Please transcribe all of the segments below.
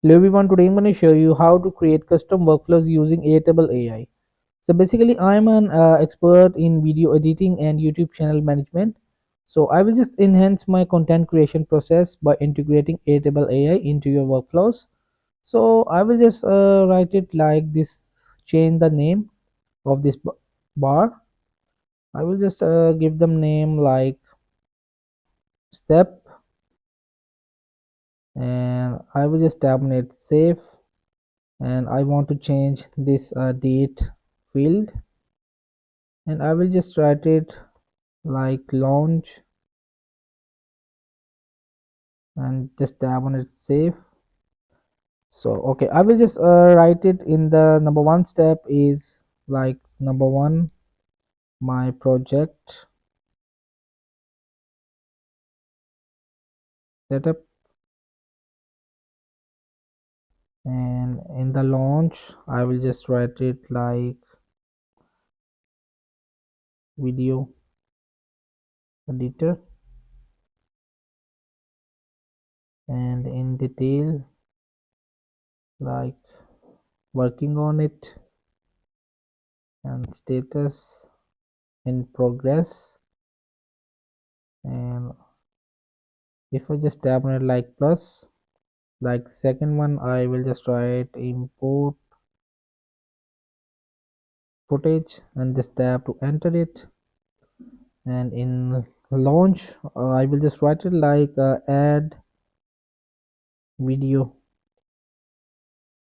Hello everyone, today I'm going to show you how to create custom workflows using Airtable AI. So basically I'm an expert in video editing and YouTube channel management. So I will just enhance my content creation process by integrating Airtable AI into your workflows. So I will just write it like this, change the name of this bar. I will just give them name like step, and I will just tap on it save, and I want to change this date field, and I will just write it like launch and just tap on it save. So okay, I will just write it in the number one step is like number one, my project setup, and in the launch I will just write it like video editor, and in detail like working on it, and status in progress. And if I just tap on it like plus, like second one I will just write import footage and just tap to enter it. And in launch I will just write it like add video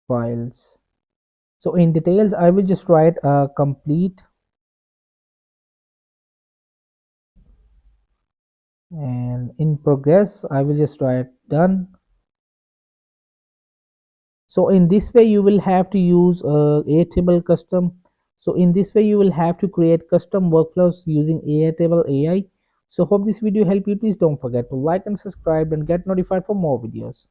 files. So in details I will just write complete, and in progress I will just write done. So in this way you will have to use Airtable custom. So in this way you will have to create custom workflows using Airtable AI. So hope this video helped you. Please don't forget to like and subscribe and get notified for more videos.